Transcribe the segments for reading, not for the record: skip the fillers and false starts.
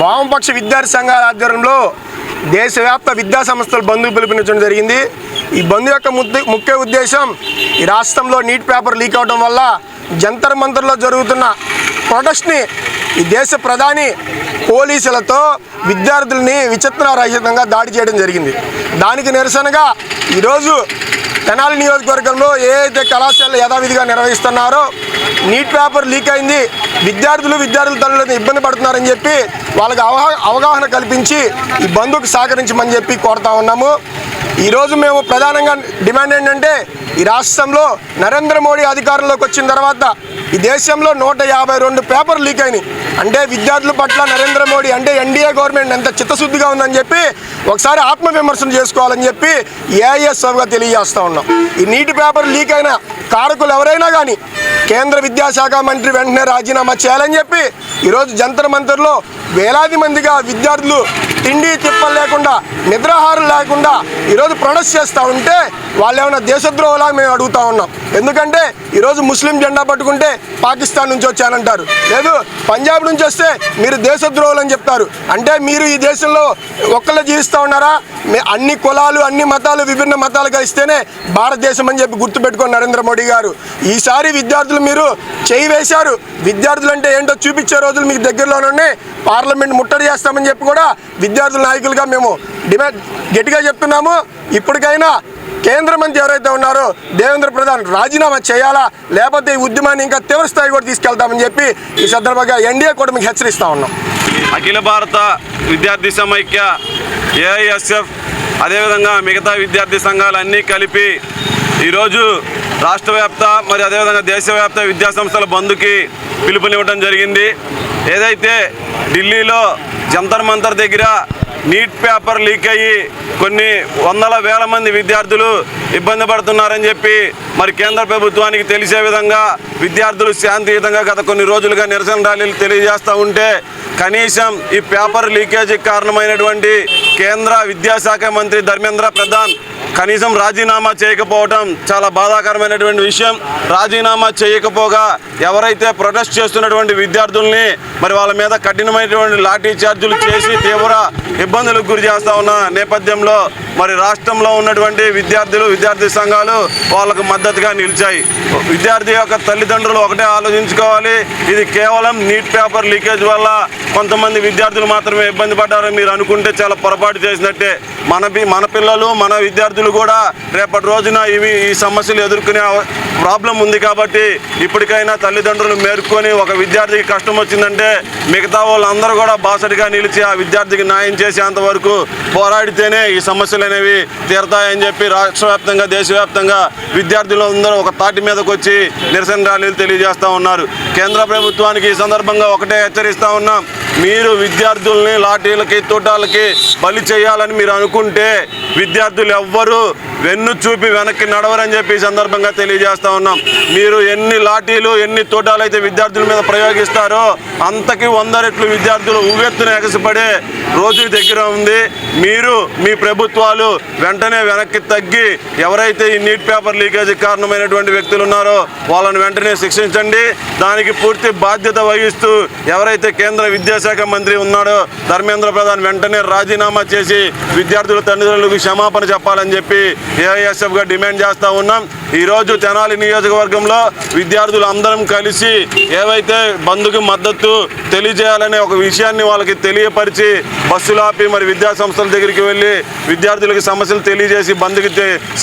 వామపక్ష విద్యార్థి సంఘాల ఆధ్వర్యంలో దేశవ్యాప్త విద్యా సంస్థలు బంద్ పిలుపునిచ్చడం జరిగింది। ఈ బంద్ యొక్క ముఖ్య ఉద్దేశం ఈ రాష్ట్రంలో నీట్ పేపర్ లీక్ అవడం వల్ల జంతర్ మంతర్లో జరుగుతున్న ప్రొటెస్ట్ని ఈ దేశ ప్రధాని పోలీసులతో విద్యార్థుల్ని విచక్షణారహితంగా దాడి చేయడం జరిగింది। దానికి నిరసనగా ఈరోజు తెనాలి నియోజకవర్గంలో ఏదైతే కళాశాలలు యథావిధిగా నిర్వహిస్తున్నారో నీట్ పేపర్ లీక్ అయింది, విద్యార్థుల తల్లులను ఇబ్బంది పడుతున్నారని చెప్పి వాళ్ళకి అవగాహన కల్పించి ఈ బంద్కు సహకరించమని చెప్పి కోరుతా ఉన్నాము। ఈరోజు మేము ప్రధానంగా డిమాండ్ ఏంటంటే ఈ రాష్ట్రంలో నరేంద్ర మోడీ అధికారంలోకి వచ్చిన తర్వాత ఈ దేశంలో 152 పేపర్ లీక్ అయినాయి అంటే విద్యార్థుల పట్ల నరేంద్ర మోడీ అంటే ఎన్డీఏ గవర్నమెంట్ ఎంత చిత్తశుద్ధిగా ఉందని చెప్పి ఒకసారి ఆత్మవిమర్శన చేసుకోవాలని చెప్పి ఏఐఎస్ఎఫ్గా తెలియజేస్తూ ఉన్నాం। ఈ నీటి పేపర్ లీక్ అయిన కారకులు ఎవరైనా కానీ కేంద్ర విద్యాశాఖ మంత్రి వెంటనే రాజీనామా చేయాలని చెప్పి ఈరోజు జంతర్ మంతర్లో వేలాది మందిగా విద్యార్థులు తిండి తిప్పలు లేకుండా నిద్రాహారం లేకుండా ఈరోజు ప్రొటెస్ట్ చేస్తూ ఉంటే వాళ్ళు ఏమైనా దేశద్రోహులా మేము అడుగుతూ ఉన్నాం। ఎందుకంటే ఈరోజు ముస్లిం జెండా పట్టుకుంటే పాకిస్తాన్ నుంచి వచ్చానంటారు, లేదు పంజాబ్ నుంచి వస్తే మీరు దేశద్రోహులు అని చెప్తారు। అంటే మీరు ఈ దేశంలో ఒక్కళ్ళే జీవిస్తూ ఉన్నారా? అన్ని కులాలు అన్ని మతాలు విభిన్న మతాలు కలిస్తేనే భారతదేశం అని చెప్పి గుర్తుపెట్టుకోండి నరేంద్ర మోడీ గారు। ఈసారి విద్యార్థులు మీరు చేయి వేశారు, విద్యార్థులు అంటే ఏంటో చూపించే రోజులు మీకు దగ్గరలోనే పార్లమెంట్ ముట్టడి చేస్తామని చెప్పి కూడా విద్యార్థుల నాయకులుగా మేము డిమాండ్ గట్టిగా చెప్తున్నాము। ఇప్పటికైనా కేంద్ర మంత్రి ఎవరైతే ఉన్నారో దేవేంద్ర ప్రధాన్ రాజీనామా చేయాలా, లేకపోతే ఈ ఉద్యమాన్ని ఇంకా తీవ్ర స్థాయి కూడా తీసుకెళ్తామని చెప్పి ఈ సందర్భంగా ఎన్డీఏ కూడా మీకు హెచ్చరిస్తూ ఉన్నాం। అఖిల భారత విద్యార్థి సమైక్య ఏఐఎస్ఎఫ్ అదేవిధంగా మిగతా విద్యార్థి సంఘాలన్నీ కలిపి ఈరోజు రాష్ట్ర వ్యాప్త మరి అదేవిధంగా దేశవ్యాప్త విద్యాసంస్థల బంద్కి పిలుపునివ్వడం జరిగింది। ఏదైతే ఢిల్లీలో జంతర్ మంతర్ దగ్గర నీట్ పేపర్ లీక్ అయ్యి కొన్ని వందల వేల మంది విద్యార్థులు ఇబ్బంది పడుతున్నారని చెప్పి మరి కేంద్ర ప్రభుత్వానికి తెలిసే విధంగా విద్యార్థులు శాంతియుతంగా గత కొన్ని రోజులుగా నిరసన ర్యాలీలు తెలియజేస్తూ ఉంటే కనీసం ఈ పేపర్ లీకేజీకి కారణమైనటువంటి కేంద్ర విద్యాశాఖ మంత్రి ధర్మేంద్ర ప్రధాన్ కనీసం రాజీనామా చేయకపోవడం చాలా బాధాకరమైనటువంటి విషయం। రాజీనామా చేయకపోగా ఎవరైతే ప్రొటెస్ట్ చేస్తున్నటువంటి విద్యార్థుల్ని మరి వాళ్ళ మీద కఠినమైనటువంటి లాఠీ చార్జీలు చేసి తీవ్ర ఇబ్బందులకు గురి చేస్తూ ఉన్న నేపథ్యంలో మరి రాష్ట్రంలో ఉన్నటువంటి విద్యార్థి సంఘాలు వాళ్ళకు మద్దతుగా నిలిచాయి। విద్యార్థి యొక్క తల్లిదండ్రులు ఒకటే ఆలోచించుకోవాలి, ఇది కేవలం నీట్ పేపర్ లీకేజ్ వల్ల కొంతమంది విద్యార్థులు మాత్రమే ఇబ్బంది పడ్డారని మీరు అనుకుంటే చాలా పొరపాటు చేసినట్టే। మన పిల్లలు మన విద్యార్థులు కూడా రేపటి రోజున ఈ సమస్యలు ఎదుర్కొనే ప్రాబ్లం ఉంది కాబట్టి ఇప్పటికైనా తల్లిదండ్రులు మేర్కొని ఒక విద్యార్థికి కష్టం వచ్చిందంటే మిగతా వాళ్ళందరూ కూడా బాసటిగా నిలిచి ఆ విద్యార్థికి న్యాయం చేసేంత వరకు పోరాడితేనే ఈ సమస్యలు అనేవి తీరతాయని చెప్పి రాష్ట్ర వ్యాప్తంగా దేశవ్యాప్తంగా విద్యార్థులందరూ ఒక తాటి మీదకి వచ్చి నిరసన ర్యాలీలు తెలియజేస్తూ ఉన్నారు। కేంద్ర ప్రభుత్వానికి ఈ సందర్భంగా ఒకటే హెచ్చరిస్తూ ఉన్నాం, మీరు విద్యార్థుల్ని లాఠీలకి తోటాలకి బలి చేయాలని మీరు అనుకుంటే విద్యార్థులు ఎవ్వరూ వెన్ను చూపి వెనక్కి నడవరని చెప్పి ఈ సందర్భంగా తెలియజేస్తూ ఉన్నాం। మీరు ఎన్ని లాఠీలు ఎన్ని తోటాలు అయితే విద్యార్థుల మీద ప్రయోగిస్తారో అంతకి 100 రెట్లు విద్యార్థులు ఉవ్వెత్తున ఎగసిపడే రోజు దగ్గర ఉంది। మీరు మీ ప్రభుత్వాలు వెంటనే వెనక్కి తగ్గి ఎవరైతే ఈ నీట్ పేపర్ లీకేజీకి కారణమైనటువంటి వ్యక్తులు ఉన్నారో వాళ్ళని వెంటనే శిక్షించండి। దానికి పూర్తి బాధ్యత వహిస్తూ ఎవరైతే కేంద్ర విద్యాశాఖ మంత్రి ఉన్నాడో ధర్మేంద్ర ప్రధాన్ వెంటనే రాజీనామా చేసి విద్యార్థుల తల్లిదండ్రులకు క్షమాపణ చెప్పాలని చెప్పి ఏఐఎస్ఎఫ్గా డిమాండ్ చేస్తూ ఉన్నాం। ఈరోజు తెనాలి నియోజకవర్గంలో విద్యార్థులు అందరం కలిసి ఏవైతే బంద్కు మద్దతు తెలియజేయాలనే ఒక విషయాన్ని వాళ్ళకి తెలియపరిచి బస్సులు ఆపి మరి విద్యా సంస్థల దగ్గరికి వెళ్ళి విద్యార్థులకి సమస్యలు తెలియజేసి బంద్కి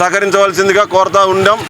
సహకరించవలసిందిగా కోరుతూ ఉన్నాం।